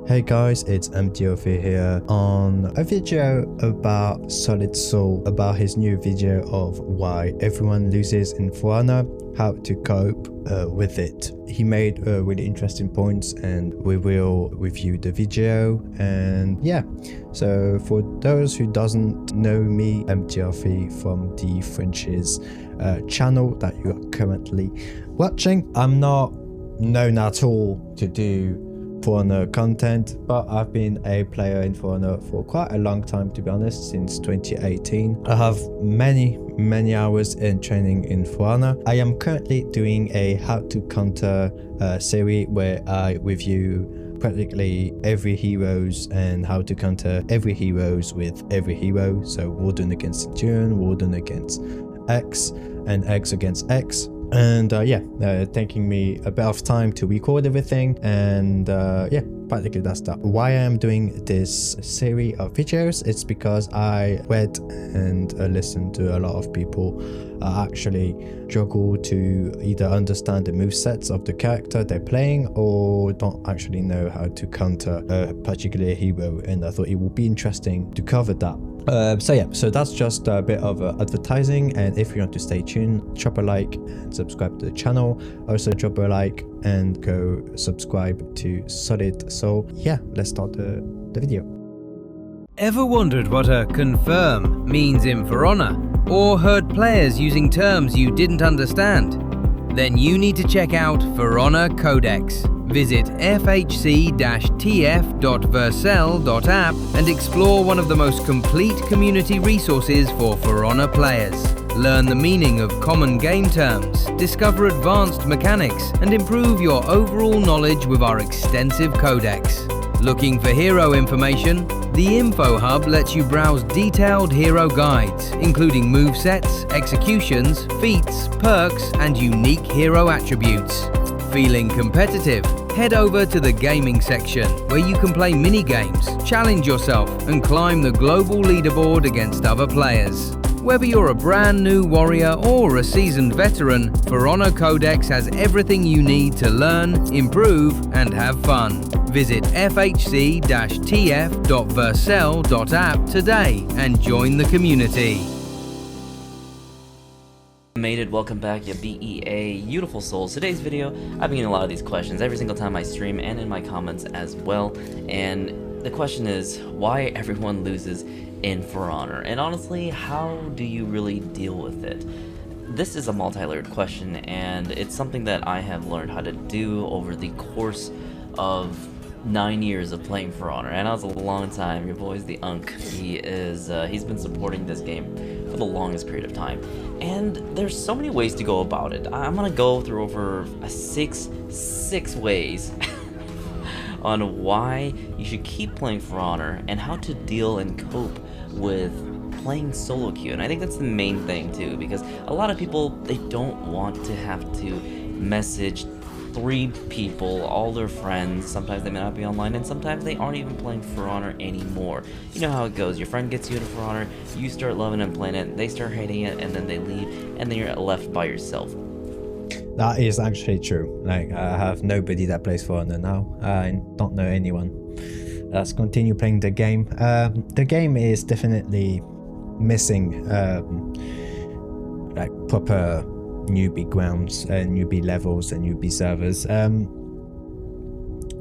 Hey guys, it's MTOV here on a video about SolidSol, about his new video of why everyone loses in ForHonor, how to cope with it. He made really interesting points and we will review the video. And yeah, so for those who doesn't know me, MTOV from the Frenchies channel that you are currently watching. I'm not known at all to do ForHonor content, but I've been a player in ForHonor for quite a long time, to be honest, since 2018. I have many hours in training in ForHonor. I am currently doing a how to counter series where I review practically every heroes and how to counter every heroes with every hero. So Warden against Centurion, Warden against X, and X against X. And taking me a bit of time to record everything, and yeah, practically that's that. Why I'm doing this series of videos, it's because I read and listened to a lot of people actually struggle to either understand the movesets of the character they're playing or don't actually know how to counter a particular hero, and I thought it would be interesting to cover that. So that's just a bit of advertising, and if you want to stay tuned, drop a like and subscribe to the channel. Also drop a like and go subscribe to SolidSol. Yeah, let's start the video. Ever wondered what a confirm means in ForHonor, or heard players using terms you didn't understand? Then you need to check out ForHonor Codex. Visit fhc-tf.versel.app and explore one of the most complete community resources for ForHonor players. Learn the meaning of common game terms, discover advanced mechanics, and improve your overall knowledge with our extensive codex. Looking for hero information? The Info Hub lets you browse detailed hero guides, including movesets, executions, feats, perks, and unique hero attributes. Feeling competitive? Head over to the gaming section, where you can play mini-games, challenge yourself, and climb the global leaderboard against other players. Whether you're a brand new warrior or a seasoned veteran, ForHonor Codex has everything you need to learn, improve, and have fun. Visit fhc-tf.versel.app today and join the community. Made it, welcome back, you BEA beautiful souls. Today's video, I've been getting a lot of these questions every single time I stream and in my comments as well, and the question is why everyone loses in ForHonor, and honestly, how do you really deal with it? This is a multi-layered question, and it's something that I have learned how to do over the course of 9 years of playing ForHonor, and that was a long time. Your boy's the Unk. He's been supporting this game for the longest period of time, and there's so many ways to go about it. I'm gonna go through over six ways on why you should keep playing ForHonor and how to deal and cope with playing solo queue. And I think that's the main thing too, because a lot of people, they don't want to have to message 3 people, all their friends. Sometimes they may not be online, and sometimes they aren't even playing ForHonor anymore. You know how it goes. Your friend gets you into ForHonor, you start loving and playing it, they start hating it, and then they leave, and then you're left by yourself. That is actually true. Like, I have nobody that plays ForHonor now. I don't know anyone. Let's continue playing the game. The game is definitely missing like proper newbie grounds and newbie levels and newbie servers.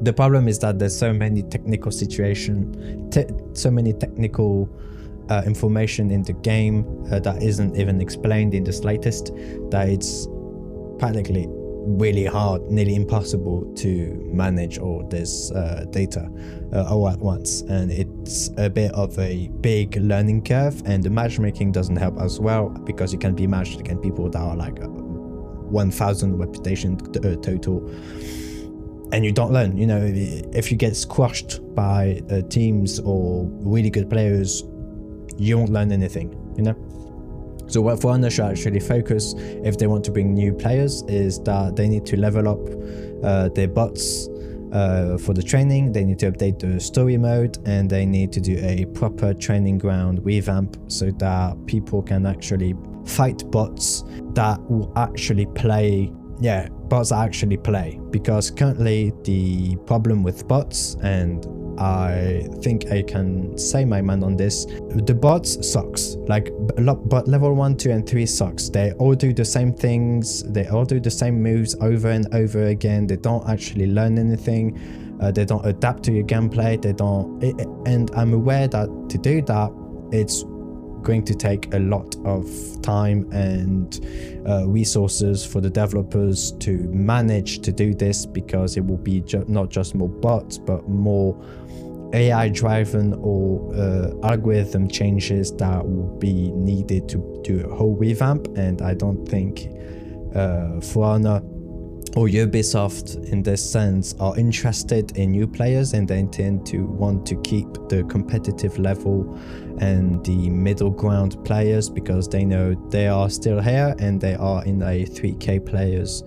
The problem is that there's so many technical so many technical information in the game that isn't even explained in the slightest, that it's practically really hard, nearly impossible to manage all this data all at once, and it's a bit of a big learning curve, and the matchmaking doesn't help as well, because you can be matched against people that are like 1,000 reputation total, and you don't learn. You know, if you get squashed by teams or really good players, you won't learn anything, you know. So what ForHonor should actually focus, if they want to bring new players, is that they need to level up their bots for the training. They need to update the story mode, and they need to do a proper training ground revamp so that people can actually fight bots that will actually play bots actually play, because currently the problem with bots, and I think I can say my mind on this. The bots sucks. Like, but level 1, 2, and 3 sucks. They all do the same things. They all do the same moves over and over again. They don't actually learn anything. They don't adapt to your gameplay. They don't. And I'm aware that to do that, it's going to take a lot of time and resources for the developers to manage to do this, because it will be not just more bots, but more AI driven or algorithm changes that will be needed to do a whole revamp. And I don't think ForHonor or Ubisoft in this sense are interested in new players, and they intend to want to keep the competitive level and the middle ground players, because they know they are still here and they are in a 3K players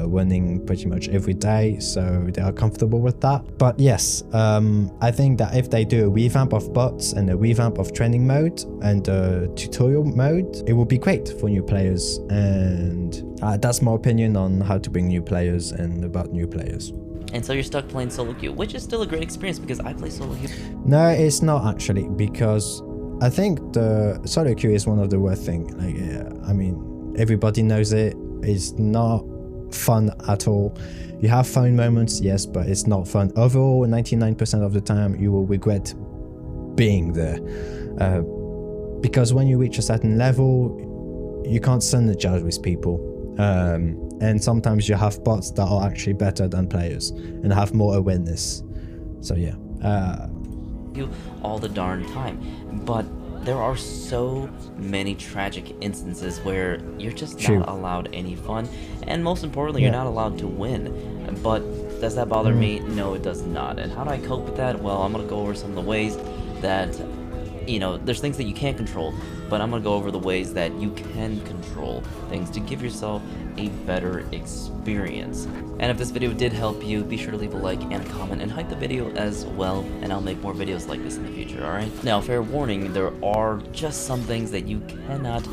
running pretty much every day, so they are comfortable with that. But yes, I think that if they do a revamp of bots and a revamp of training mode and a tutorial mode, it will be great for new players. And that's my opinion on how to bring new players and about new players. And so you're stuck playing solo queue, which is still a great experience because I play solo queue. No, it's not actually, because I think the solo queue is one of the worst things. Like, I mean, everybody knows it. It's not fun at all. You have fun moments, yes, but it's not fun. Overall, 99% of the time, you will regret being there. Because when you reach a certain level, you can't synergize with people. And sometimes you have bots that are actually better than players and have more awareness. So yeah. All the darn time. But there are so many tragic instances where you're just not allowed any fun, and most importantly, you're not allowed to win. But does that bother me? No, it does not. And how do I cope with that? Well, I'm gonna go over some of the ways that, you know, there's things that you can't control, but I'm gonna go over the ways that you can control things to give yourself a better experience. And if this video did help you, be sure to leave a like and a comment and hype the video as well, and I'll make more videos like this in the future, alright? Now, fair warning, there are just some things that you cannot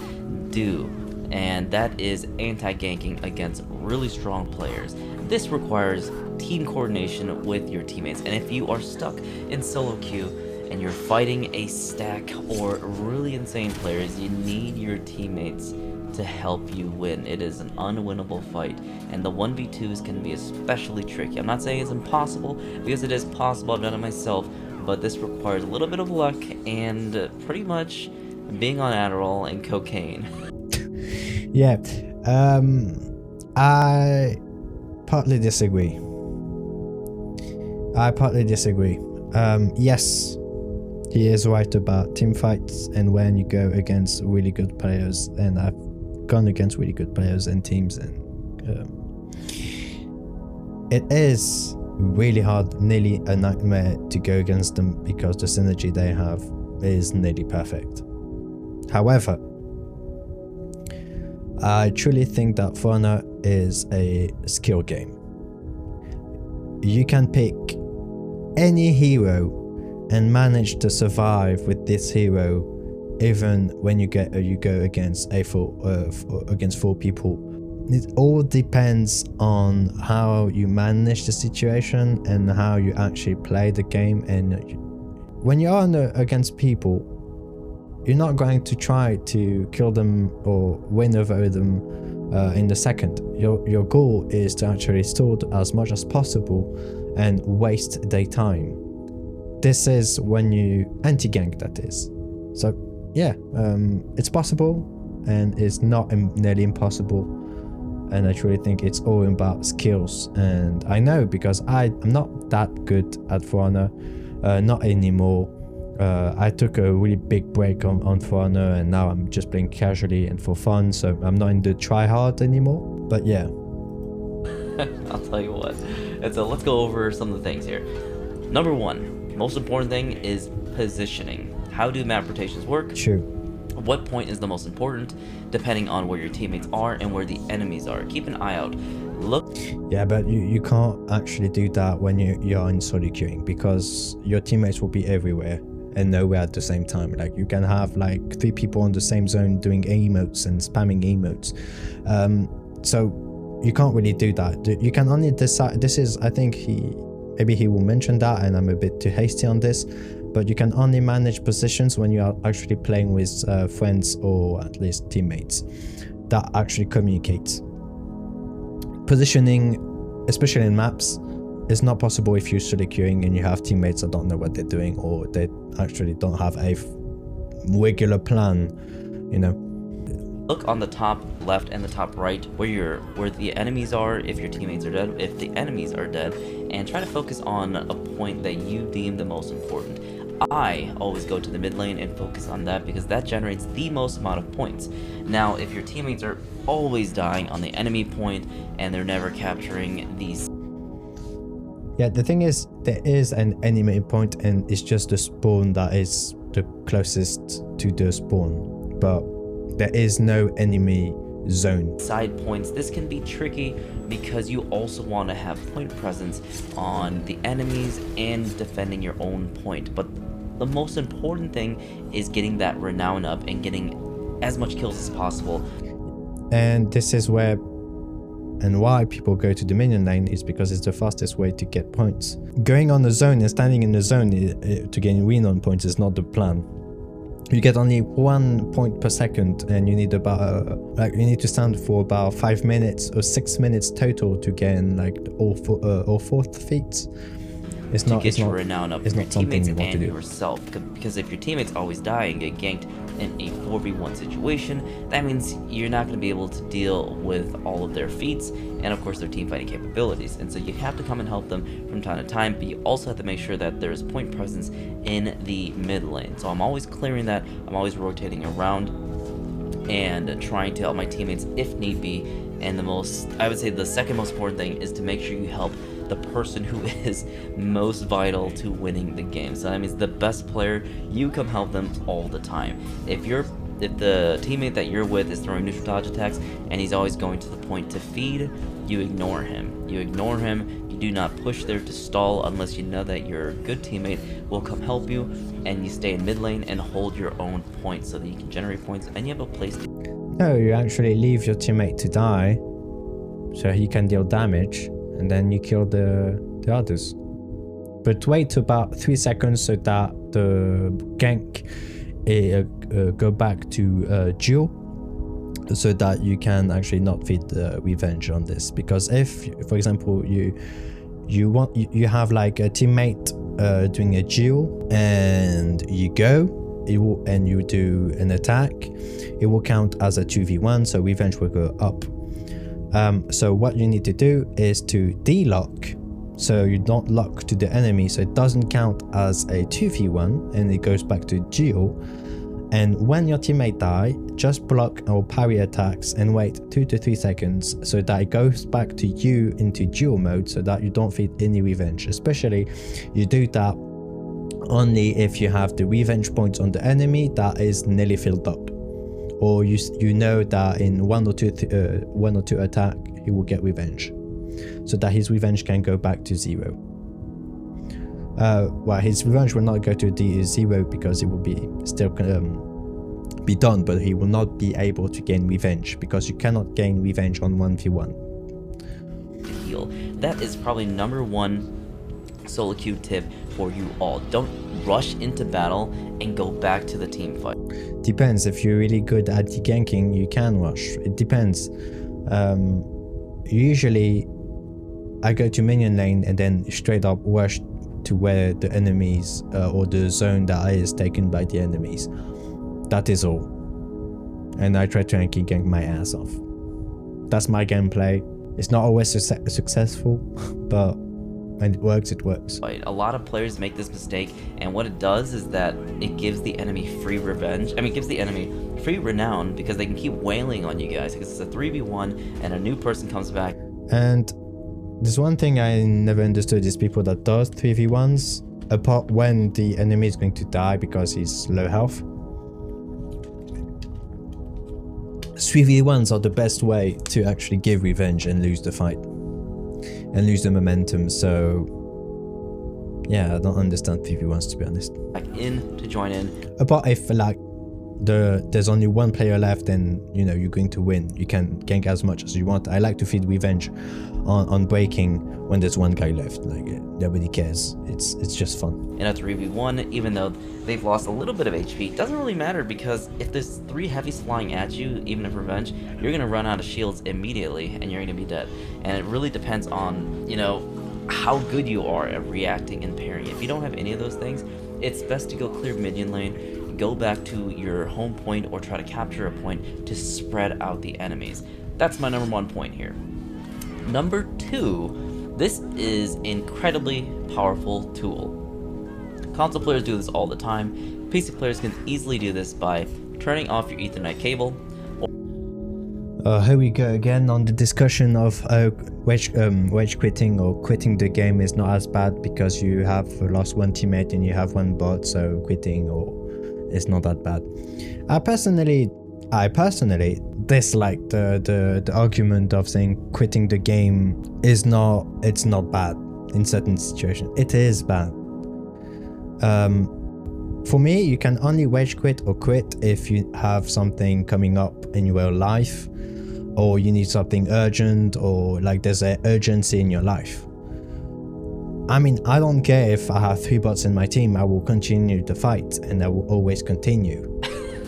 do, and that is anti-ganking against really strong players. This requires team coordination with your teammates, and if you are stuck in solo queue and you're fighting a stack or really insane players, you need your teammates to help you win. It is an unwinnable fight, and the 1v2s can be especially tricky. I'm not saying it's impossible, because it is possible. I've done it myself, but this requires a little bit of luck and pretty much being on Adderall and cocaine. Yeah, I partly disagree. Yes, he is right about team fights and when you go against really good players, and I've gone against really good players and teams, and it is really hard, nearly a nightmare to go against them, because the synergy they have is nearly perfect. However, I truly think that ForHonor is a skill game. You can pick any hero and manage to survive with this hero, even when you go against against 4 people. It all depends on how you manage the situation and how you actually play the game. And when you're against people, you're not going to try to kill them or win over them in the second. Your goal is to actually stall as much as possible and waste their time. This is when you anti-gank, that is. So yeah, it's possible, and it's not nearly impossible. And I truly think it's all about skills. And I know, because I'm not that good at ForHonor, not anymore. I took a really big break on ForHonor, and now I'm just playing casually and for fun, so I'm not in the try hard anymore. But yeah. I'll tell you what. And so let's go over some of the things here. Number 1, most important thing is positioning. How do map rotations work? True. What point is the most important, depending on where your teammates are and where the enemies are. Keep an eye out. Look. Yeah, but you can't actually do that when you're in solo queuing, because your teammates will be everywhere and nowhere at the same time. Like, you can have like 3 people on the same zone doing emotes and spamming emotes. So you can't really do that. You can only decide. This is, I think he Maybe he will mention that and I'm a bit too hasty on this, but you can only manage positions when you are actually playing with friends or at least teammates that actually communicate. Positioning, especially in maps, is not possible if you're solo queuing and you have teammates that don't know what they're doing, or they actually don't have a regular plan, you know. Look on the top left and the top right where the enemies are, if your teammates are dead, if the enemies are dead, and try to focus on a point that you deem the most important. I always go to the mid lane and focus on that because that generates the most amount of points. Now, if your teammates are always dying on the enemy point and they're never capturing these... Yeah, the thing is, there is an enemy point and it's just the spawn that is the closest to the spawn, but there is no enemy zone. Side points, this can be tricky because you also want to have point presence on the enemies and defending your own point, but the most important thing is getting that renown up and getting as much kills as possible. And this is where and why people go to the minion lane, is because it's the fastest way to get points. Going on the zone and standing in the zone to gain renown points is not the plan. You get only 1 point per second, and you need about you need to stand for about 5 minutes or 6 minutes total to gain like all 4 feats. It's not your renown up. It's not something you want to do yourself, because if your teammates always die and get ganked in a 4v1 situation, that means you're not going to be able to deal with all of their feats and of course their team fighting capabilities, and so you have to come and help them from time to time, but you also have to make sure that there's point presence in the mid lane. So I'm always clearing that, I'm always rotating around and trying to help my teammates if need be, and I would say the second most important thing is to make sure you help the person who is most vital to winning the game. So that means the best player, you come help them all the time. If the teammate that you're with is throwing neutral dodge attacks and he's always going to the point to feed, you ignore him. You do not push there to stall unless you know that your good teammate will come help you, and you stay in mid lane and hold your own point so that you can generate points and you have a place to... No, you actually leave your teammate to die so he can deal damage, and then you kill the others. But wait about 3 seconds so that the gank go back to duel, so that you can actually not feed the revenge on this. Because if, for example, you have like a teammate doing a duel and you go, and you do an attack, it will count as a 2v1, so revenge will go up. So what you need to do is to de-lock, so you don't lock to the enemy, so it doesn't count as a 2v1 and it goes back to duel. And when your teammate die, just block or parry attacks and wait 2 to 3 seconds so that it goes back to you into duel mode, so that you don't feed any revenge. Especially you do that only if you have the revenge points on the enemy that is nearly filled up, or you know that in one or two attack he will get revenge, so that his revenge can go back to 0. Well, his revenge will not go to 0 because it will be still be done, but he will not be able to gain revenge because you cannot gain revenge on 1v1. That is probably #1 solo queue tip for you all. Don't rush into battle and go back to the team fight. Depends. If you're really good at anti-ganking, you can rush. It depends. Usually I go to minion lane and then straight up rush to where the enemies or the zone that is taken by the enemies. That is all. And I try to anti-gank my ass off. That's my gameplay. It's not always successful, but when it works, it works. A lot of players make this mistake, and what it does is that it gives the enemy free revenge. I mean, it gives the enemy free renown because they can keep wailing on you guys because it's a 3v1 and a new person comes back. And there's one thing I never understood is people that does 3v1s, apart when the enemy is going to die because he's low health. 3v1s are the best way to actually give revenge and lose the fight and lose the momentum. So yeah, I don't understand 3v1s, to be honest. Back in to join in. Apart if like there's only one player left and you know you're going to win. You can gank as much as you want. I like to feed revenge on breaking when there's one guy left. Like nobody cares. It's just fun. In a 3v1, even though they've lost a little bit of HP, it doesn't really matter, because if there's 3 heavies flying at you, even in revenge, you're gonna run out of shields immediately and you're gonna be dead. And it really depends on, you know, how good you are at reacting and parrying. If you don't have any of those things, it's best to go clear minion lane, go back to your home point, or try to capture a point to spread out the enemies. That's my number 1 point here. Number 2, this is incredibly powerful tool. Console players do this all the time. PC players can easily do this by turning off your Ethernet cable. Here we go again on the discussion of wedge quitting or quitting the game is not as bad because you have lost one teammate and you have one bot, so quitting or is not that bad. I personally dislike the argument of saying quitting the game is not bad in certain situations. It is bad. For me, you can only wedge quit or quit if you have something coming up in your life, or you need something urgent, or like there's an urgency in your life. I mean, I don't care if I have 3 bots in my team, I will continue the fight and I will always continue.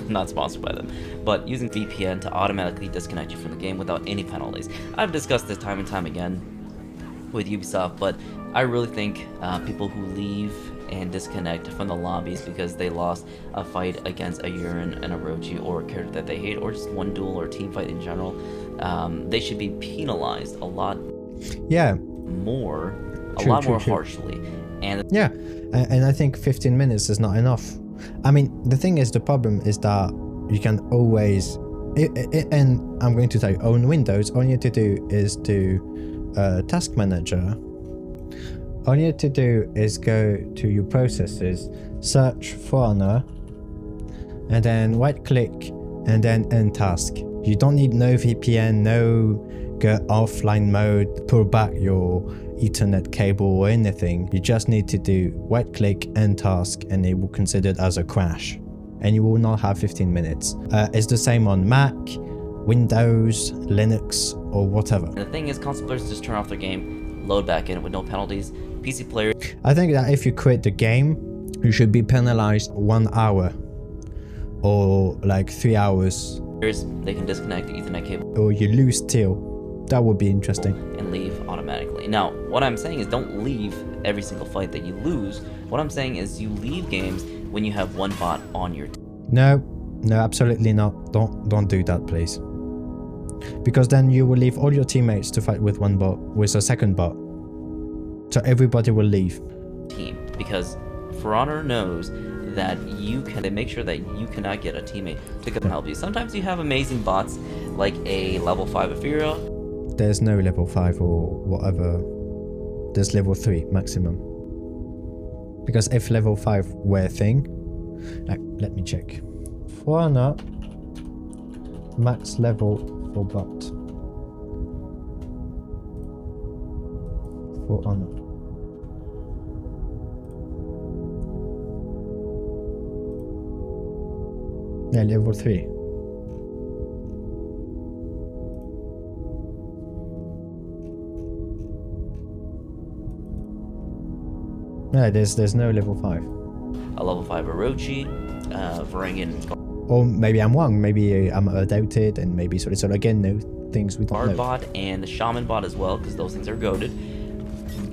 Not sponsored by them, but using VPN to automatically disconnect you from the game without any penalties. I've discussed this time and time again with Ubisoft, but I really think people who leave and disconnect from the lobbies because they lost a fight against a Urine and a Rochi, or a character that they hate, or just one duel or team fight in general, they should be penalized a lot more harshly. And yeah, and I think 15 minutes is not enough. I mean, the thing is, the problem is that you can always, and I'm going to tell you, on Windows, all you have to do is to Task Manager. All you have to do is go to your processes, search ForHonor, and then right click, and then end task. You don't need no VPN, no go offline mode, pull back your Ethernet cable or anything. You just need to do right click, end task, and it will consider it as a crash. And you will not have 15 minutes. It's the same on Mac, Windows, Linux, or whatever. the thing is, console players just turn off their game, load back in with no penalties. PC players, I think that if you quit the game, you should be penalized 1 hour or like 3 hours. They can disconnect the Ethernet cable Or you lose till. That would be interesting. and leave automatically. Now, what I'm saying is don't leave every single fight that you lose. What I'm saying is you leave games when you have one bot on your team. No, absolutely not. Don't do that, please. Because then you will leave all your teammates to fight with one bot, with a second bot. So everybody will leave. Because ForHonor knows that they make sure that you cannot get a teammate to come help you. Sometimes you have amazing bots like a level 5 Ethereal. There's no level 5 or whatever. There's level 3 maximum. Because if level 5 were a thing, like, let me check. ForHonor max level for bot. ForHonor. Yeah, level 3. No, there's no level 5. A level 5 Orochi, Varangian Or maybe I'm wrong, maybe I'm outdated, and maybe SolidSol again know things we don't Guard know. bot, and the Shaman bot as well, because those things are goated.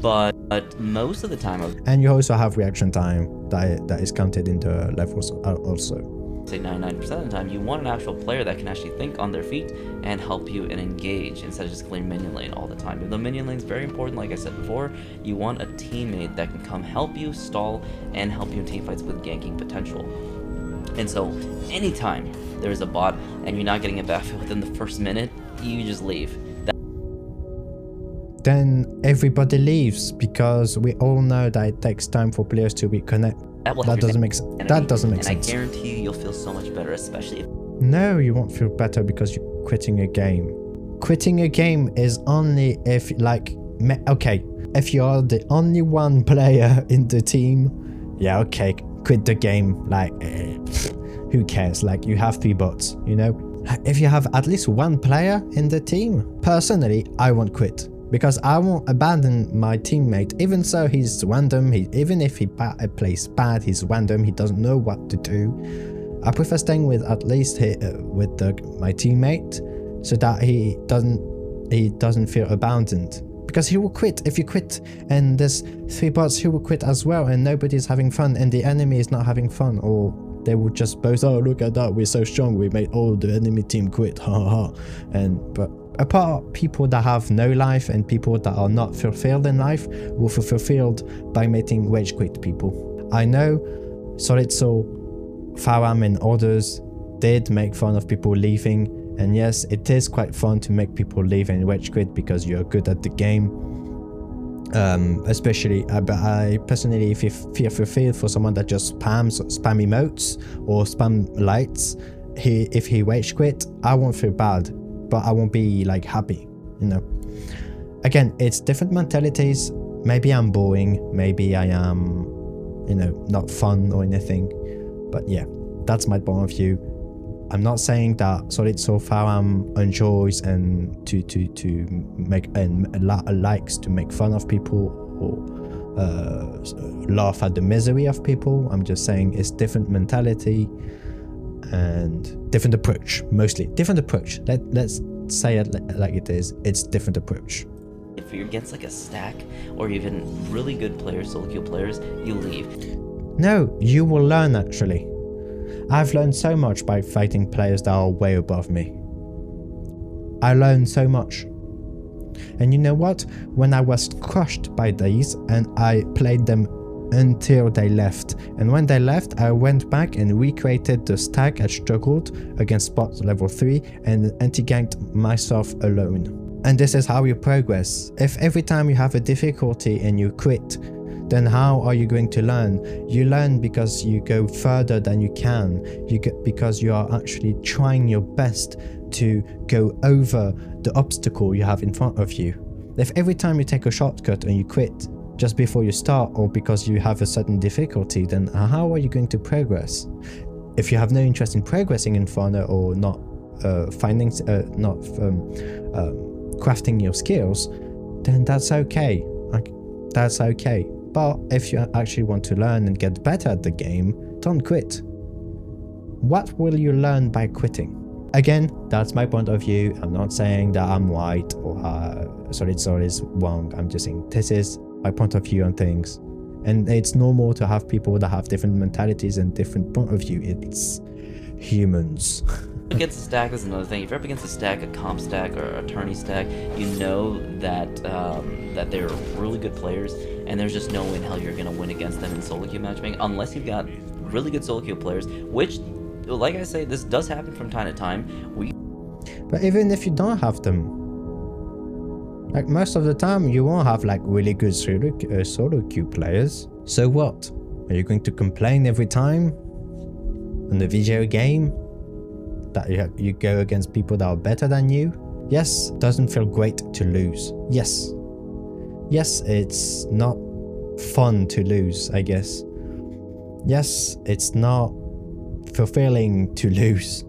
But most of the time, And you also have reaction time that is counted into levels also. say 99% of the time, you want an actual player that can actually think on their feet and help you and engage instead of just clearing minion lane all the time. Even though minion lane is very important, like I said before, you want a teammate that can come help you, stall, and help you in teamfights with ganking potential. And so, anytime there's a bot and you're not getting a backfill within the first minute, you just leave. Then everybody leaves because we all know that it takes time for players to reconnect. That doesn't make sense. That doesn't make sense. And I guarantee you, you'll feel so much better, especially if... No, you won't feel better because you're quitting a game. Quitting a game is only if, like, okay, if you're the only one player in the team, yeah, okay, quit the game. Like, who cares? Like, you have 3 bots, you know? If you have at least 1 player in the team, personally, I won't quit. Because I won't abandon my teammate, even so he's random, even if he plays bad, he's random, he doesn't know what to do. I prefer staying with at least my teammate, so that he doesn't feel abandoned. Because he will quit if you quit, and there's 3 bots, he will quit as well, and nobody's having fun, and the enemy is not having fun, or they would just boast, oh, look at that, we're so strong, we made all the enemy team quit, ha ha. But apart, people that have no life and people that are not fulfilled in life will feel fulfilled by making rage quit people. I know SolidSol, Faram and others did make fun of people leaving, and yes, it is quite fun to make people leave and rage quit because you're good at the game. Especially, but I personally, if you feel fulfilled for someone that just spam emotes or spam lights, if he rage quit, I won't feel bad. But I won't be like happy, you know. Again, it's different mentalities. Maybe I'm boring, maybe I am, you know, not fun or anything. But yeah, that's my point of view. I'm not saying that SolidSol Faram enjoys and to make likes to make fun of people or laugh at the misery of people. I'm just saying it's different mentality and different approach, mostly different approach. Let's say it like it is. It's different approach. If you're against like a stack or even really good players, solo queue players, you leave. No, you will learn actually. I've learned so much by fighting players that are way above me. I learned so much. And you know what? When I was crushed by these and I played them until they left, and when they left I went back and recreated the stack I struggled against bot level 3 and anti-ganked myself alone. And this is how you progress. If every time you have a difficulty and you quit, then how are you going to learn? You learn because you go further than you can. Because you are actually trying your best to go over the obstacle you have in front of you. If every time you take a shortcut and you quit just before you start, or because you have a certain difficulty, then how are you going to progress? If you have no interest in progressing in ForHonor or not crafting your skills, then that's okay. That's okay. But if you actually want to learn and get better at the game, don't quit. What will you learn by quitting? Again, that's my point of view. I'm not saying that I'm right or SolidSol is wrong. I'm just saying this is my point of view on things. And it's normal to have people that have different mentalities and different point of view. It's humans. Against a stack is another thing. If you're up against a stack, a comp stack or a tourney stack, you know that that they're really good players, and there's just no way in hell you're gonna win against them in solo queue matchmaking unless you've got really good solo queue players. Which, like I say, this does happen from time to time. But even if you don't have them, like most of the time, you won't have like really good solo queue players. So what? Are you going to complain every time in the video game that you go against people that are better than you? Yes, it doesn't feel great to lose. Yes, it's not fun to lose, I guess. Yes, it's not fulfilling to lose.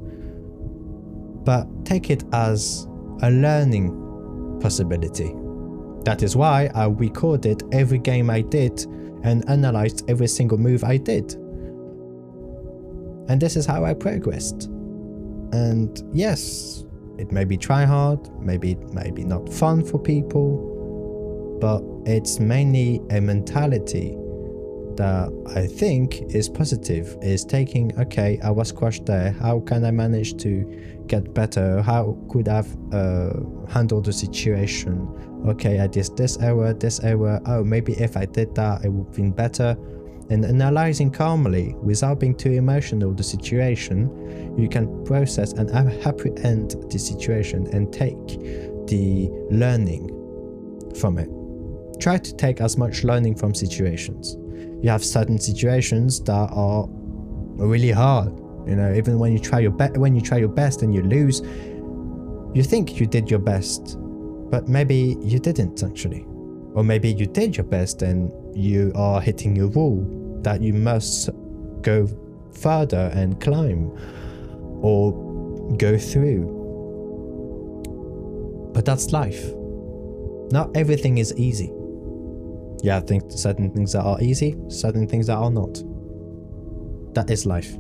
But take it as a learning possibility. That is why I recorded every game I did and analyzed every single move I did. And this is how I progressed. And yes, it may be try hard, maybe not fun for people, but it's mainly a mentality that I think is positive, is taking, okay, I was crushed there, how can I manage to get better, how could I handle the situation, okay, I did this error, oh, maybe if I did that, it would have been better. And analyzing calmly, without being too emotional the situation, you can process and apprehend the situation and take the learning from it. Try to take as much learning from situations. You have certain situations that are really hard. You know, even when you try your best and you lose, you think you did your best, but maybe you didn't actually. Or maybe you did your best and you are hitting your wall that you must go further and climb or go through. But that's life. Not everything is easy. Yeah, I think certain things that are easy, certain things that are not. That is life.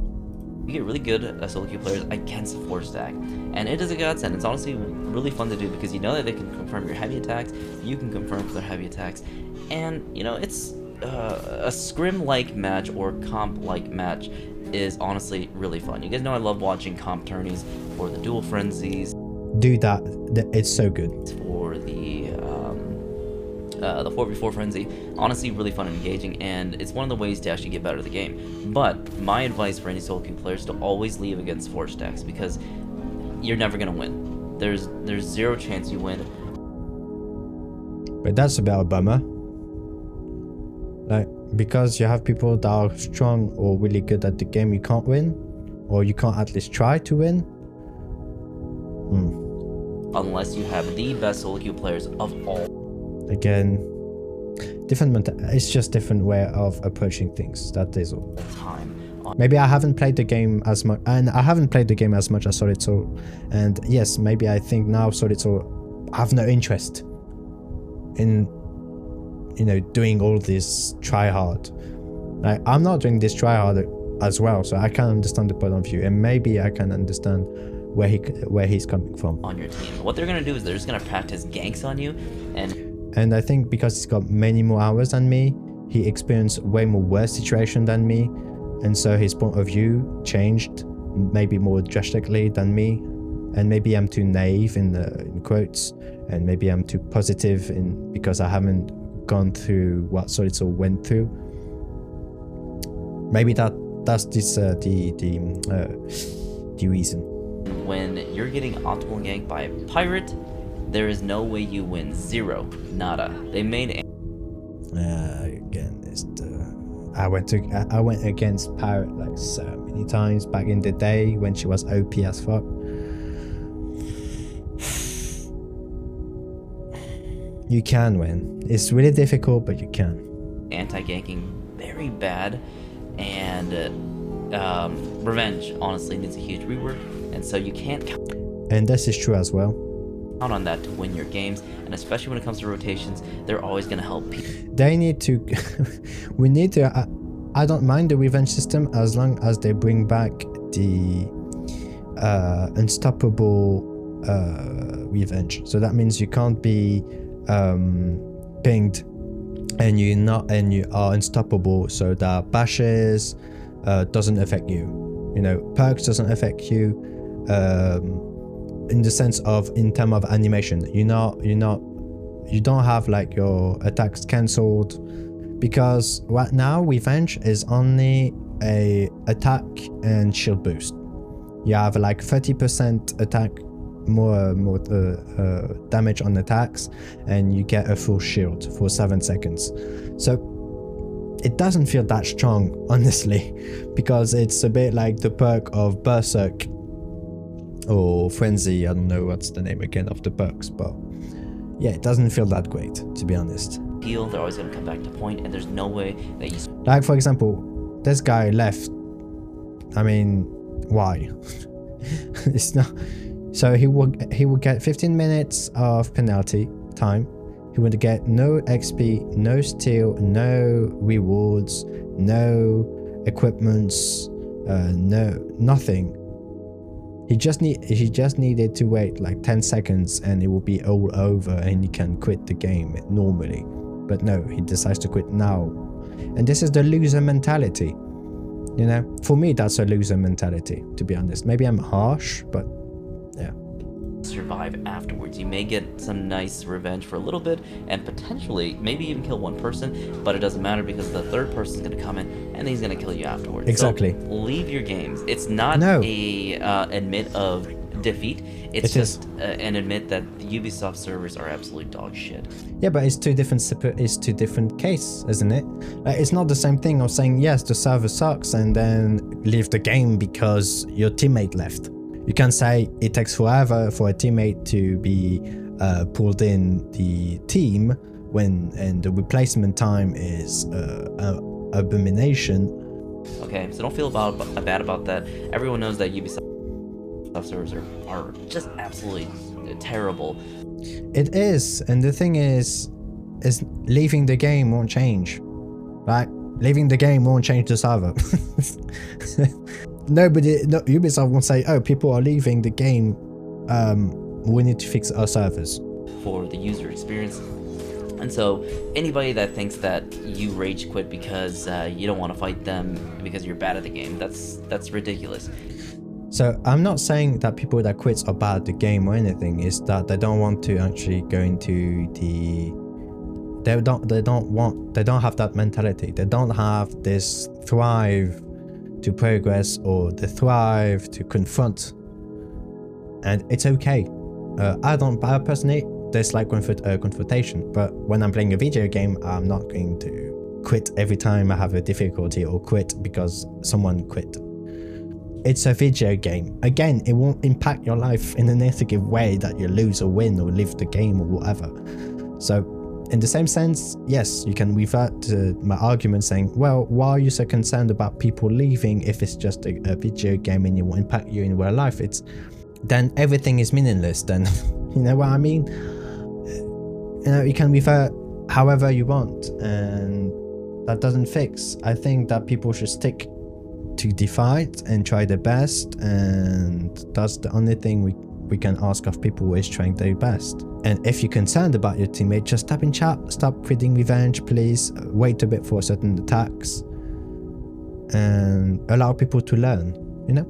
You get really good solo queue players against 4-stack, and it is a godsend. It's honestly really fun to do because you know that they can confirm your heavy attacks, you can confirm for their heavy attacks, and you know, it's a scrim-like match or comp-like match is honestly really fun. You guys know I love watching comp tourneys for the dual frenzies. Do that, it's so good. For the 4v4 frenzy, honestly really fun and engaging, and it's one of the ways to actually get better at the game. But my advice for any solo queue players is to always leave against 4-stacks because you're never gonna win. There's zero chance you win. But that's about a bummer. Like, because you have people that are strong or really good at the game, you can't win, or you can't at least try to win. Unless you have the best solo queue players of all. Again, it's just different way of approaching things. That is all. Maybe I haven't played the game as much, and I haven't played the game as much as SolidSol. And yes, maybe I think now SolidSol have no interest in, you know, doing all this try hard. Like, I'm not doing this try hard as well, so I can understand the point of view, and maybe I can understand where he's coming from. On your team, what they're gonna do is they're just gonna practice ganks on you, and I think because he's got many more hours than me, he experienced way more worse situation than me, and so his point of view changed maybe more drastically than me, and maybe I'm too naive in quotes, and maybe I'm too positive because I haven't gone through what SolidSol went through. Maybe that's the reason. When you're getting optimal ganked by a pirate, there is no way you win. Zero. Nada. They made again, it's I went against Parry like so many times back in the day when she was OP as fuck. You can win. It's really difficult, but you can. Anti-ganking very bad, and revenge honestly needs a huge rework, and so you can't count. And this is true as well. Count on that to win your games, and especially when it comes to rotations, they're always going to help people. They need to. We need to. I don't mind the revenge system as long as they bring back the unstoppable revenge. So that means you can't be pinged and you are unstoppable, so that bashes doesn't affect you. You know, perks doesn't affect you. In the sense of, in terms of animation, you don't have like your attacks cancelled, because right now revenge is only a attack and shield boost. You have like 30% attack more damage on attacks, and you get a full shield for 7 seconds. So it doesn't feel that strong, honestly, because it's a bit like the perk of Berserk or Frenzy. I don't know what's the name again of the perks, but yeah, it doesn't feel that great, to be honest. Heal, they're always going to come back to point, and there's no way that you... Like, for example, this guy left. I mean, why? It's not... So he would get 15 minutes of penalty time. He would get no XP, no steal, no rewards, no equipments, nothing. He just needed to wait like 10 seconds and it will be all over and he can quit the game normally. But no, he decides to quit now. And this is the loser mentality. You know, for me, that's a loser mentality, to be honest. Maybe I'm harsh, but yeah. Survive afterwards. You may get some nice revenge for a little bit and potentially maybe even kill one person, but it doesn't matter because the third person is going to come in and he's going to kill you afterwards. Exactly. So leave your games. It's not a admit of defeat. It's just an admit that the Ubisoft servers are absolute dog shit. Yeah, but it's two different cases, isn't it? It's not the same thing of saying yes, the server sucks and then leave the game because your teammate left. You can say it takes forever for a teammate to be pulled in the team and the replacement time is abomination. Okay, so don't feel bad about that. Everyone knows that Ubisoft servers are just absolutely terrible. It is, and the thing is leaving the game won't change, right? Leaving the game won't change the server. Ubisoft won't say, oh, people are leaving the game, we need to fix our servers. For the user experience. And so anybody that thinks that you rage quit because you don't want to fight them because you're bad at the game, that's ridiculous. So I'm not saying that people that quit are bad at the game or anything. It's that they don't want to actually go into the... They don't have that mentality. They don't have this thrive to progress or the thrive to confront. And it's okay. I personally dislike confrontation, but when I'm playing a video game, I'm not going to quit every time I have a difficulty or quit because someone quit. It's a video game. Again, it won't impact your life in a negative way that you lose or win or leave the game or whatever. So in the same sense, yes, you can revert to my argument saying, well, why are you so concerned about people leaving if it's just a video game and it will impact you in real life? Then everything is meaningless then. You know what I mean? You know, you can revert however you want, and that doesn't fix. I think that people should stick to the fight and try their best, and that's the only thing we can ask of people is trying their best. And if you're concerned about your teammate, just type in chat, stop feeding revenge, please. Wait a bit for certain attacks and allow people to learn, you know?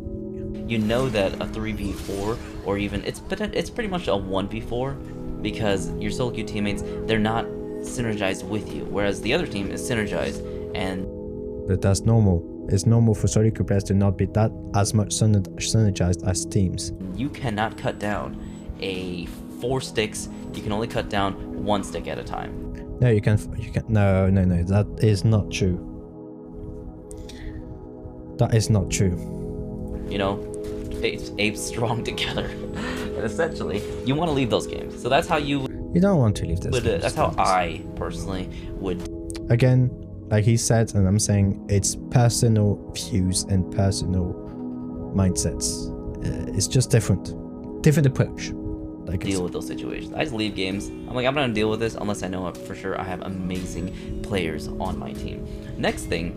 You know that a 3v4 or even it's pretty much a 1v4 because your solo queue teammates, they're not synergized with you, whereas the other team is synergized. And but that's normal. It's normal for solo queue players to not be that as much synergized as teams. You cannot cut down 4 sticks. You can only cut down 1 stick at a time. No, you can no, that is not true. That is not true. You know, apes strong together. And essentially, you want to leave those games. So that's how you don't want to leave this. That's how I personally would. Again, like he said, and I'm saying, it's personal views and personal mindsets. It's just different approach. Like deal with those situations. I just leave games. I'm like, I'm not gonna deal with this unless I know for sure I have amazing players on my team. Next thing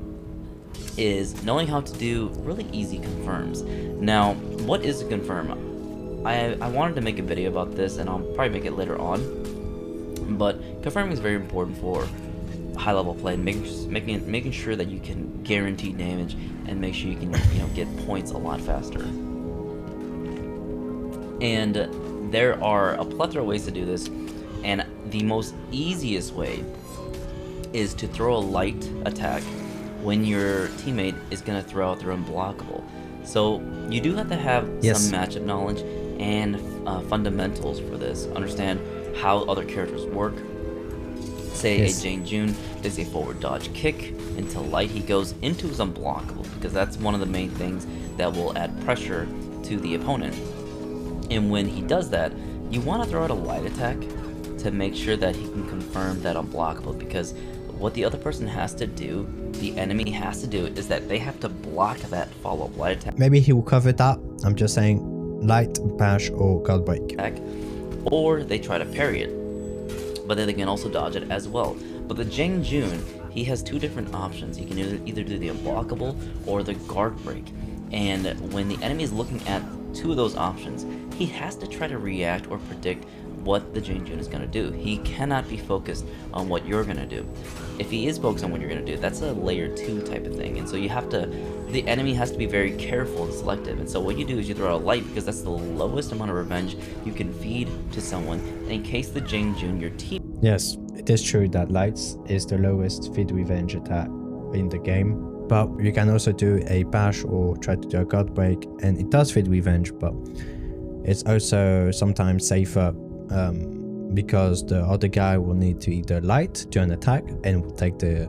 is knowing how to do really easy confirms. Now, what is a confirm? I wanted to make a video about this, and I'll probably make it later on. But confirming is very important for high-level play, and making sure that you can guarantee damage and make sure you can get points a lot faster. And there are a plethora of ways to do this, and the most easiest way is to throw a light attack when your teammate is going to throw out their unblockable. So you do have to have some matchup knowledge and fundamentals for this. Understand how other characters work. Say a Jane June does a forward dodge kick into light, he goes into his unblockable because that's one of the main things that will add pressure to the opponent. And when he does that, you want to throw out a light attack to make sure that he can confirm that unblockable, because what the other person has to do, the enemy has to do, is that they have to block that follow-up light attack. Maybe he will cover that. I'm just saying light, bash, or guard break. Or they try to parry it, but then they can also dodge it as well. But the Jang Jun, he has 2 different options. He can either do the unblockable or the guard break. And when the enemy is looking at 2 of those options, he has to try to react or predict what the Jang Jun is going to do. He cannot be focused on what you're going to do. If he is focused on what you're going to do, that's a layer 2 type of thing. And so you have to, the enemy has to be very careful and selective. And so what you do is you throw out a light, because that's the lowest amount of revenge you can feed to someone in case the Jang Jun, your team. Yes, it is true that lights is the lowest feed revenge attack in the game. But you can also do a bash or try to do a guard break, and it does feed revenge, but it's also sometimes safer because the other guy will need to either light do an attack and will take the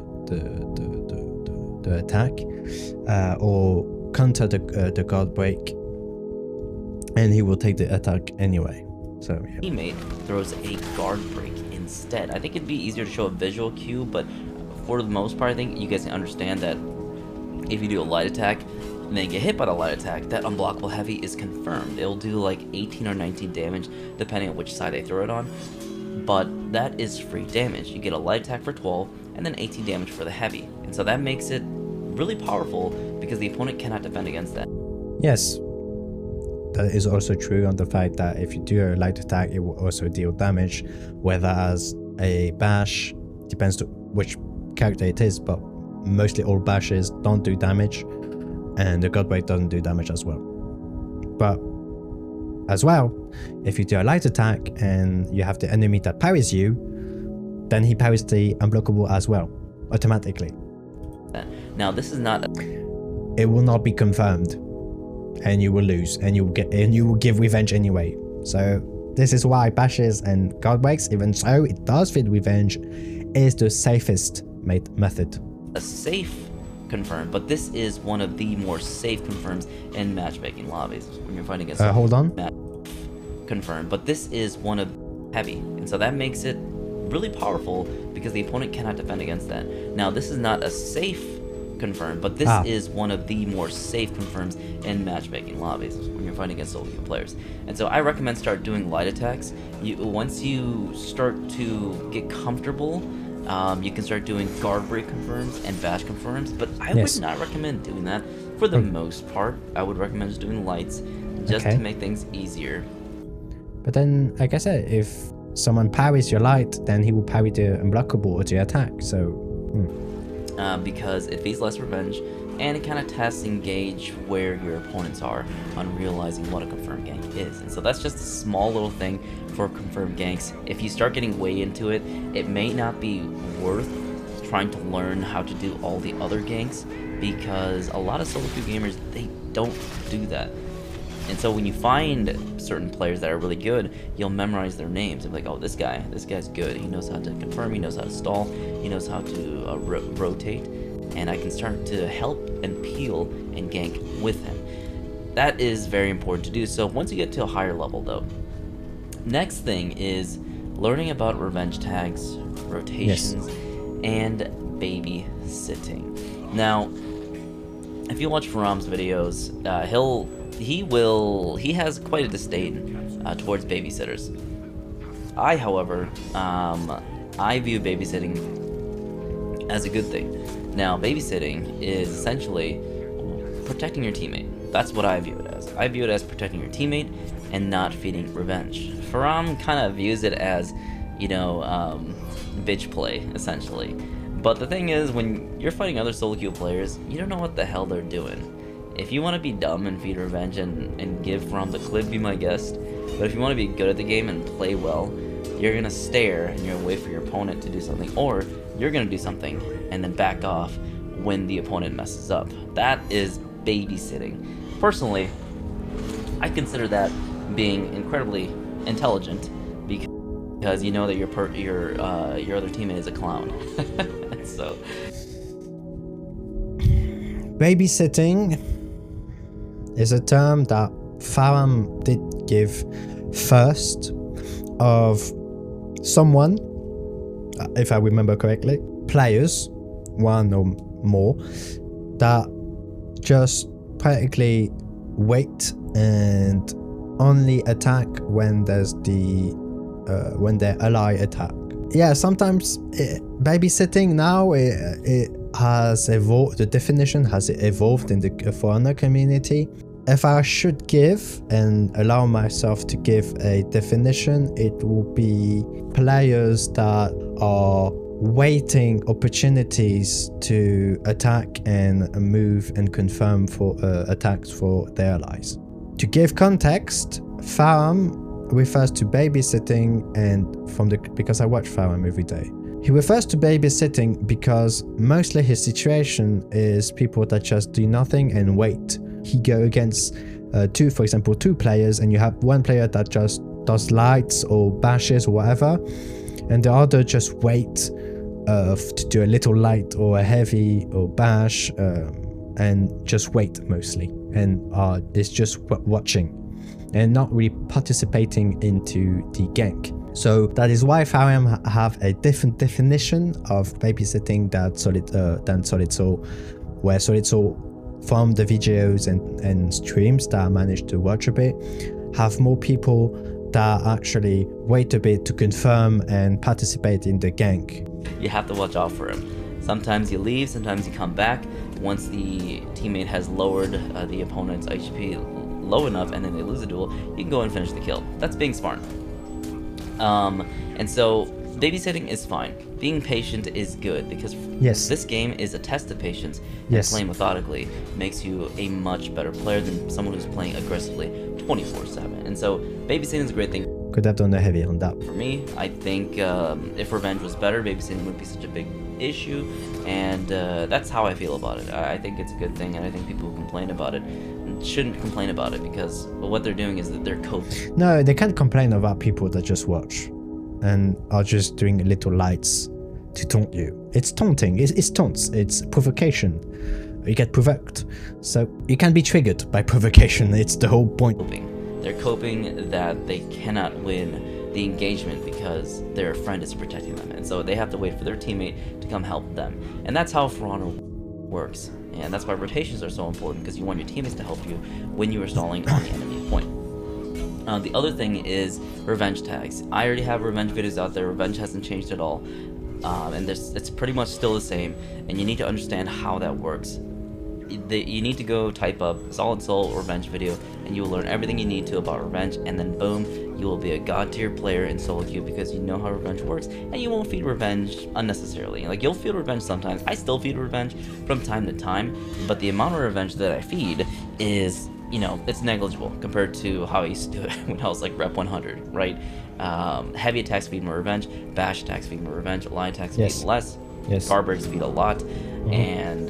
attack, or counter the guard break, and he will take the attack anyway. So yeah. Teammate throws a guard break instead. I think it'd be easier to show a visual cue, but for the most part, I think you guys can understand that If you do a light attack and then get hit by the light attack, that unblockable heavy is confirmed. It'll do like 18 or 19 damage depending on which side they throw it on, but that is free damage. You get a light attack for 12 and then 18 damage for the heavy, and so that makes it really powerful because the opponent cannot defend against that. Yes, that is also true on the fact that if you do a light attack, it will also deal damage, whereas a bash, depends to which character it is, but mostly all bashes don't do damage, and the Godbreak doesn't do damage as well. But as well, if you do a light attack and you have the enemy that parries you, then he parries the unblockable as well, automatically. Now this is not... It will not be confirmed, and you will lose, and you will give revenge anyway. So this is why bashes and Godbreaks, even so it does fit revenge, is the safest method. A safe confirm, but this is one of the more safe confirms in matchmaking lobbies when you're fighting against... hold on. Confirm, but this is one of heavy, and so that makes it really powerful because the opponent cannot defend against that. Now this is not a safe confirm, but this is one of the more safe confirms in matchmaking lobbies when you're fighting against solo queue players. And so I recommend start doing light attacks. Once you start to get comfortable, you can start doing guard break confirms and bash confirms, but I would not recommend doing that for the most part. I would recommend just doing lights just to make things easier. But then, like I said, if someone parries your light, then he will parry the unblockable or the attack, so... because it feeds less revenge, and it kind of tests and gauge where your opponents are on realizing what a confirmed gank is. And so that's just a small little thing for confirmed ganks. If you start getting way into it, it may not be worth trying to learn how to do all the other ganks, because a lot of solo queue gamers, they don't do that. And so when you find certain players that are really good, you'll memorize their names. And be like, oh, this guy's good. He knows how to confirm, he knows how to stall, he knows how to rotate, and I can start to help and peel and gank with him. That is very important to do. So once you get to a higher level though, next thing is learning about revenge tags, rotations, and babysitting. Now, if you watch Faram's videos, he has quite a disdain towards babysitters. I, however, I view babysitting as a good thing. Now, babysitting is essentially protecting your teammate. That's what I view it as. I view it as protecting your teammate and not feeding revenge. Faram kind of views it as, bitch play, essentially. But the thing is, when you're fighting other solo queue players, you don't know what the hell they're doing. If you want to be dumb and feed revenge and give Faram the clip, be my guest. But if you want to be good at the game and play well, you're going to stare and you're going to wait for your opponent to do something, or you're going to do something and then back off when the opponent messes up. That is babysitting. Personally, I consider that being incredibly intelligent, because you know that your other teammate is a clown. So babysitting is a term that Faram did give first of someone, if I remember correctly, players, one or more, that just practically wait and only attack when there's when their ally attack. Yeah, sometimes babysitting now, it has evolved, the definition has evolved in the ForHonor community. If I should give and allow myself to give a definition, it will be players that are waiting opportunities to attack and move and confirm for attacks for their allies. To give context, Faram refers to babysitting, and because I watch Faram every day. He refers to babysitting because mostly his situation is people that just do nothing and wait. He go against for example, two players, and you have one player that just does lights or bashes or whatever, and the other just wait to do a little light or a heavy or bash, and just wait mostly, and is just watching and not really participating into the gank. So that is why Faram have a different definition of babysitting than SolidSol where SolidSol, from the videos and streams that I managed to watch a bit, have more people that actually wait a bit to confirm and participate in the gank. You have to watch out for him. Sometimes you leave, sometimes you come back. Once the teammate has lowered the opponent's HP low enough and then they lose a duel, you can go and finish the kill. That's being smart. And so babysitting is fine. Being patient is good because this game is a test of patience. And playing methodically makes you a much better player than someone who's playing aggressively 24/7. And so babysitting is a great thing. Could have done the heavy on that. For me, I think if revenge was better, babysitting wouldn't be such a big issue, and that's how I feel about it. I think it's a good thing, and I think people who complain about it shouldn't complain about it because what they're doing is that they're coping. No, they can't complain about people that just watch and are just doing little lights to taunt you. It's taunting, it's taunts, it's provocation. You get provoked, so you can be triggered by provocation. It's the whole point. They're coping that they cannot win the engagement because their friend is protecting them, and so they have to wait for their teammate to come help them. And that's how ForHonor works, and that's why rotations are so important, because you want your teammates to help you when you are stalling on the enemy point. The other thing is revenge tags. I already have revenge videos out there. Revenge hasn't changed at all, and it's pretty much still the same, and you need to understand how that works. You need to go type up SolidSol revenge video, and you will learn everything you need to about revenge, and then boom, you will be a god tier player in solo queue because you know how revenge works, and you won't feed revenge unnecessarily. Like, you'll feed revenge sometimes. I still feed revenge from time to time, but the amount of revenge that I feed is, you know, it's negligible compared to how I used to do it when I was like rep 100, right? Heavy attacks feed more revenge, bash attacks feed more revenge, line attacks feed less, car breaks feed a lot, and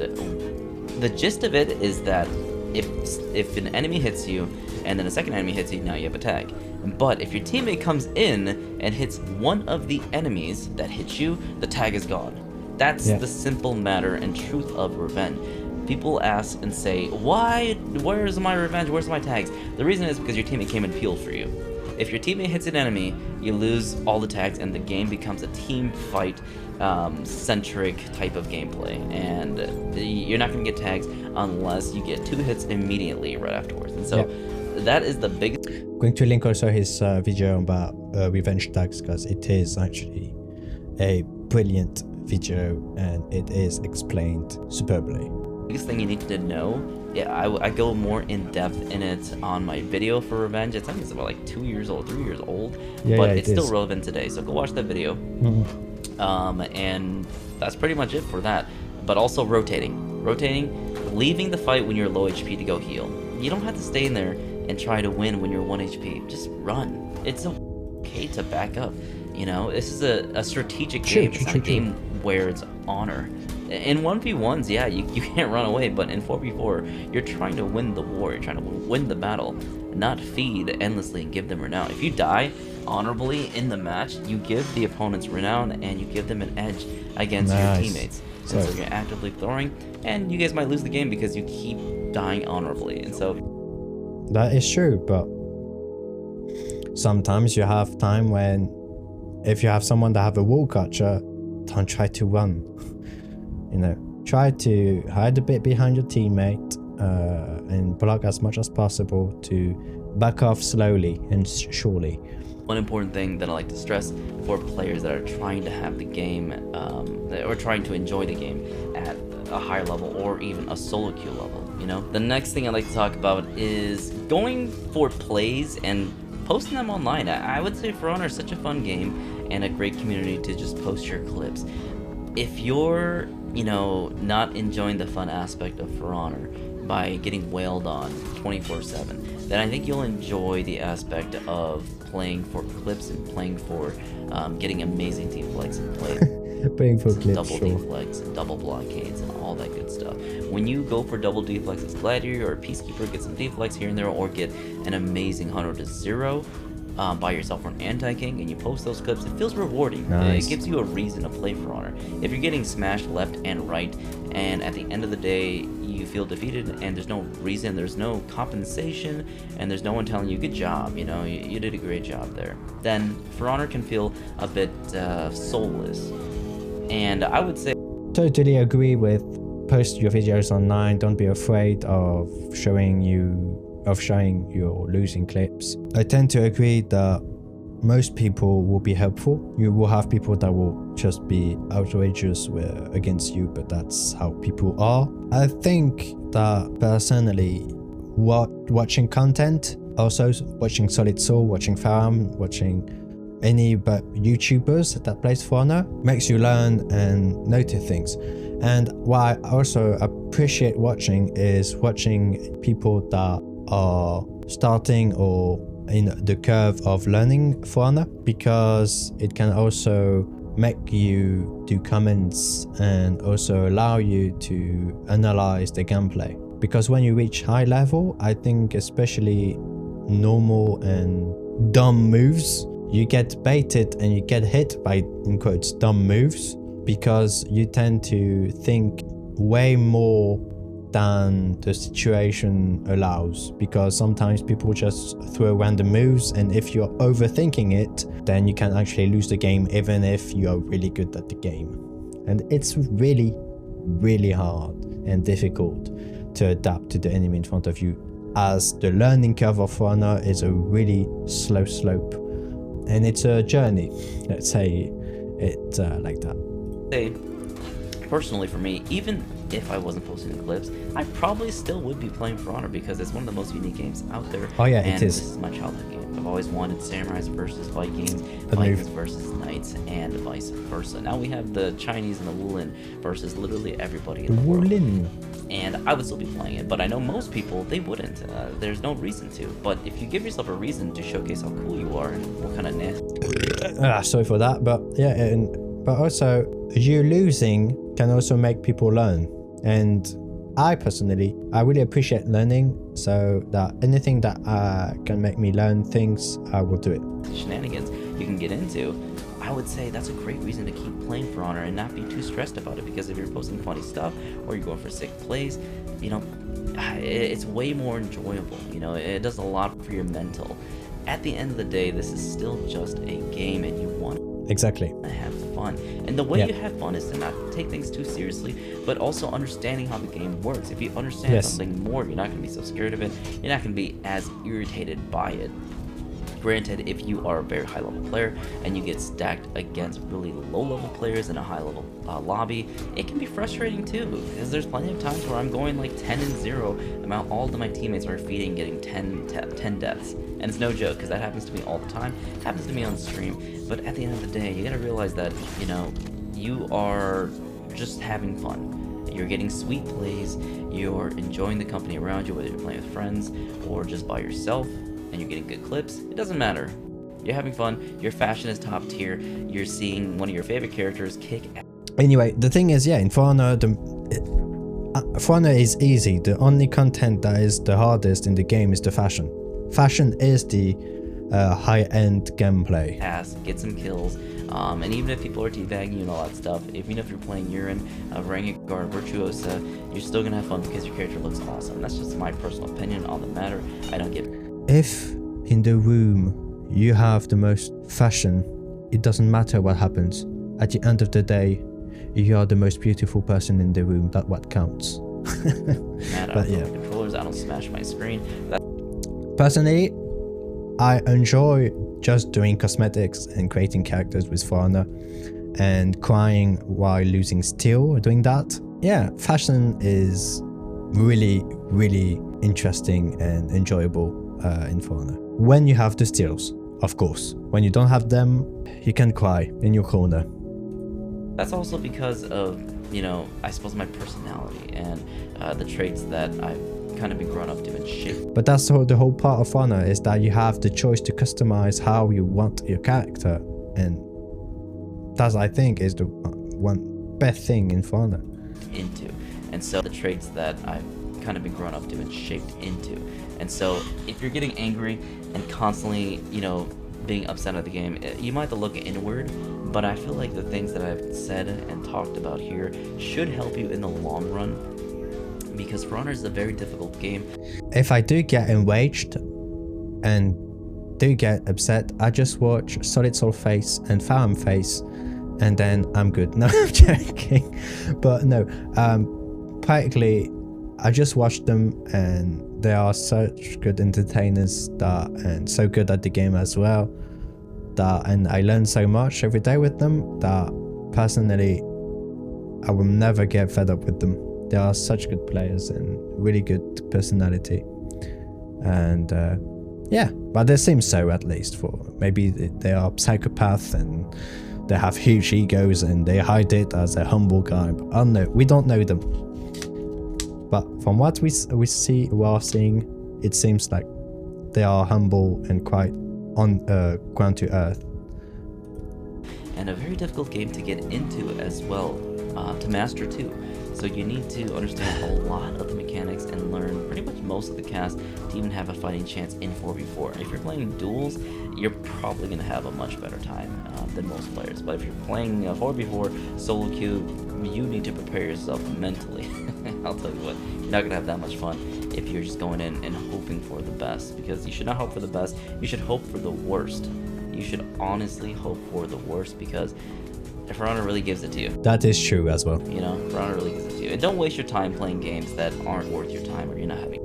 the gist of it is that if an enemy hits you and then a second enemy hits you, now you have a tag. But if your teammate comes in and hits one of the enemies that hit you, the tag is gone. That's the simple matter and truth of revenge. People ask and say, why? Where's my revenge? Where's my tags? The reason is because your teammate came and peeled for you. If your teammate hits an enemy, you lose all the tags and the game becomes a team fight centric type of gameplay, and you're not going to get tags unless you get 2 hits immediately right afterwards. And so that is the biggest. Going to link also his video about revenge tags, because it is actually a brilliant video and it is explained superbly. The biggest thing you need to know, I go more in depth in it on my video for revenge. I think it's about like 2 years old, 3 years old, but it's still relevant today, so go watch that video. And that's pretty much it for that. But also rotating, leaving the fight when you're low HP to go heal. You don't have to stay in there and try to win when you're 1 HP. Just run. It's okay to back up. You know, this is a strategic game. It's not a game where it's honor. In 1v1s, yeah, you can't run away, but in 4v4, you're trying to win the war, you're trying to win the battle, not feed endlessly and give them renown. If you die honorably in the match, you give the opponents renown and you give them an edge against your teammates. And so you're actively throwing, and you guys might lose the game because you keep dying honorably. And so that is true, but sometimes you have time when, if you have someone that have a wall catcher, don't try to run. You know, try to hide a bit behind your teammate and block as much as possible to back off slowly and surely. One important thing that I like to stress for players that are trying to have the game, or trying to enjoy the game at a higher level or even a solo queue level, you know? The next thing I'd like to talk about is going for plays and posting them online. I would say ForHonor is such a fun game and a great community to just post your clips. If you're, you know, not enjoying the fun aspect of ForHonor by getting wailed on 24/7, then I think you'll enjoy the aspect of playing for clips and playing for getting amazing deflects and plays. Playing for clips, double deflects and double blockades and all that good stuff. When you go for double deflects as Gladiator or a Peacekeeper, get some deflects here and there, or get an amazing 100 to 0 by yourself for an Anti-ganking, and you post those clips, it feels rewarding. It gives you a reason to play ForHonor. If you're getting smashed left and right, and at the end of the day you feel defeated and there's no reason, there's no compensation, and there's no one telling you good job, you know, you did a great job there, then ForHonor can feel a bit soulless. And I would say totally agree with post your videos online. Don't be afraid of showing your losing clips. I tend to agree that most people will be helpful. You will have people that will just be outrageous against you, but that's how people are. I think that personally, watching content, also watching SolidSol, watching Farm, watching any but YouTubers that plays ForHonor makes you learn and notice things. And what I also appreciate watching is watching people that are starting or in the curve of learning ForHonor, because it can also make you do comments and also allow you to analyze the gameplay. Because when you reach high level, I think especially normal and dumb moves, you get baited and you get hit by, in quotes, dumb moves, because you tend to think way more than the situation allows, because sometimes people just throw random moves, and if you're overthinking it, then you can actually lose the game even if you're really good at the game. And it's really, really hard and difficult to adapt to the enemy in front of you, as the learning curve of ForHonor is a really slow slope, and it's a journey, let's say it like that. Hey, personally for me, even if I wasn't posting the clips, I probably still would be playing ForHonor, because it's one of the most unique games out there. Oh yeah, and it is. This is my childhood game. I've always wanted samurais versus Vikings, Vikings versus knights, and vice versa. Now we have the Chinese and the Wulin versus literally everybody in the world. And I would still be playing it, but I know most people, they wouldn't. There's no reason to. But if you give yourself a reason to showcase how cool you are and what kind of nasty... sorry for that, but yeah, but also you losing can also make people learn. And I personally, I really appreciate learning, so that anything that can make me learn things, I will do it. Shenanigans you can get into, I would say that's a great reason to keep playing ForHonor and not be too stressed about it, because if you're posting funny stuff or you're going for sick plays, you know, it's way more enjoyable. You know, it does a lot for your mental. At the end of the day, this is still just a game, and you want exactly to have fun. And the way you have fun is to not take things too seriously, but also understanding how the game works. If you understand something more, you're not going to be so scared of it. You're not going to be as irritated by it. Granted, if you are a very high level player and you get stacked against really low level players in a high level lobby, it can be frustrating too, because there's plenty of times where I'm going like 10-0 and all of my teammates are feeding, getting 10 deaths. And it's no joke, because that happens to me all the time. It happens to me on stream. But at the end of the day, you gotta realize that, you know, you are just having fun. You're getting sweet plays, you're enjoying the company around you, whether you're playing with friends or just by yourself, and you're getting good clips. It doesn't matter. You're having fun, your fashion is top tier, you're seeing one of your favorite characters kick ass. Anyway, the thing is, yeah, in ForHonor, ForHonor is easy. The only content that is the hardest in the game is the fashion. Fashion is the high-end gameplay. Get some kills, and even if people are teabagging you and all that stuff, even if you're playing Urine, Rengar, Virtuosa, you're still gonna have fun because your character looks awesome. That's just my personal opinion on the matter. I don't get... If in the room you have the most fashion, it doesn't matter what happens. At the end of the day, you are the most beautiful person in the room. That's what counts. But yeah, controllers, I don't smash my screen. Personally, I enjoy just doing cosmetics and creating characters with ForHonor and crying while losing steel doing that. Yeah, fashion is really, really interesting and enjoyable in ForHonor. When you have the steals, of course. When you don't have them, you can cry in your corner. That's also because of, you know, I suppose my personality and the traits that I've kind of been grown up to and shaped. But that's the whole part of ForHonor, is that you have the choice to customize how you want your character, and that, I think, is the one best thing in ForHonor. And so the traits that I've kind of been grown up to and shaped into. And so if you're getting angry and constantly, you know, being upset at the game, you might have to look inward, but I feel like the things that I've said and talked about here should help you in the long run, because ForHonor is a very difficult game. If I do get enraged and do get upset, I just watch SolidSol face and Farm face, and then I'm good. No, I'm joking. But no, practically, I just watch them, and they are such good entertainers and so good at the game as well. And I learn so much every day with them that personally, I will never get fed up with them. They are such good players and really good personality. And yeah, but they seem so, at least. For maybe they are psychopaths and they have huge egos and they hide it as a humble guy. But I don't know. We don't know them. But from what we are seeing, it seems like they are humble and quite on ground to earth. And a very difficult game to get into as well, to master too. So you need to understand a lot of the mechanics and learn pretty much most of the cast to even have a fighting chance in 4v4. If you're playing duels, you're probably going to have a much better time than most players. But if you're playing 4v4 solo queue, you need to prepare yourself mentally. I'll tell you what, you're not going to have that much fun if you're just going in and hoping for the best. Because you should not hope for the best, you should hope for the worst. You should honestly hope for the worst, because ForHonor really gives it to you. That is true as well. You know, ForHonor really gives it to you. And don't waste your time playing games that aren't worth your time or you're not having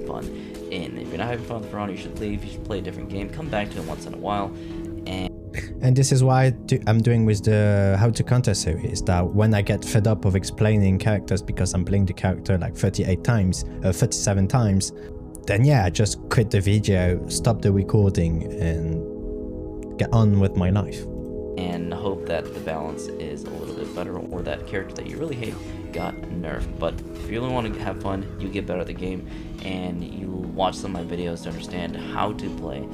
fun in. If you're not having fun with ForHonor, you should leave. You should play a different game. Come back to it once in a while. And this is why I'm doing with the How to Counter series, that when I get fed up of explaining characters because I'm playing the character like 37 times, then yeah, I just quit the video, stop the recording, and get on with my life. And hope that the balance is a little bit better, or that character that you really hate got nerfed. But if you really want to have fun, you get better at the game, and you watch some of my videos to understand how to play.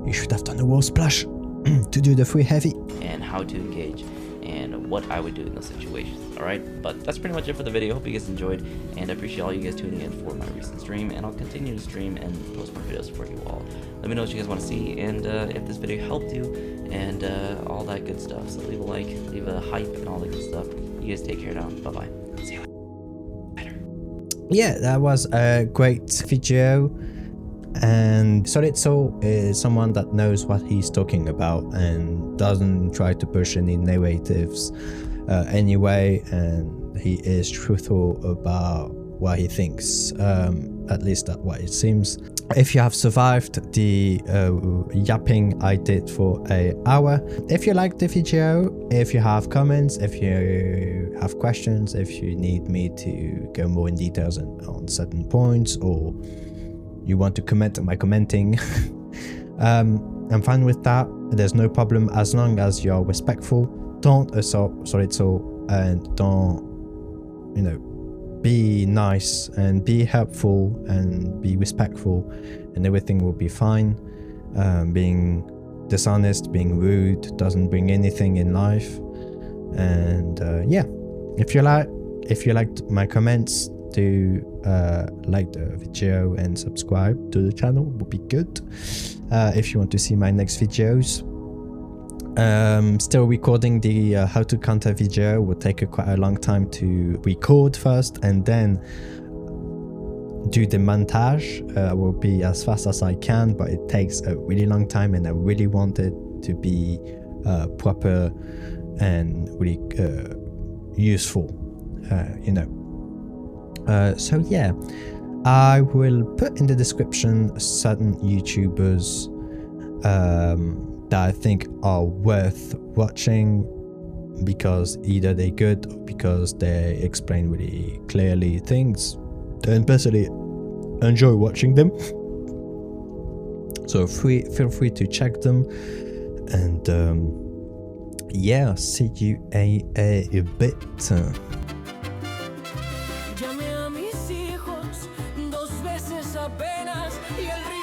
You should have done the wall splash to do the free heavy. And how to engage, and what I would do in those situations. Alright, but that's pretty much it for the video. Hope you guys enjoyed, and I appreciate all you guys tuning in for my recent stream, and I'll continue to stream and post more videos for you all. Let me know what you guys want to see, and if this video helped you, and all that good stuff. So leave a like, leave a hype, and all that good stuff. You guys take care now. Bye bye. See you later. Yeah, that was a great video. And SolidSol is someone that knows what he's talking about and doesn't try to push any narratives anyway, and he is truthful about what he thinks, at least that's what it seems. If you have survived the yapping I did for an hour, if you liked the video, if you have comments, if you have questions, if you need me to go more in details on certain points, or you want to comment on my commenting, I'm fine with that. There's no problem as long as you're respectful. Don't assault SolidSol, and don't, you know, be nice and be helpful and be respectful, and everything will be fine. Being dishonest, being rude doesn't bring anything in life. And yeah, if you liked my comments, do like the video and subscribe to the channel, would be good. If you want to see my next videos, still recording the how to counter video. Will take quite a long time to record first and then do the montage. Will be as fast as I can, but it takes a really long time, and I really want it to be proper and really useful, you know. So yeah, I will put in the description certain YouTubers that I think are worth watching, because either they're good or because they explain really clearly things, and personally enjoy watching them. So feel free to check them, and yeah, see you a bit. Llamé a mis hijos 2 veces apenas y el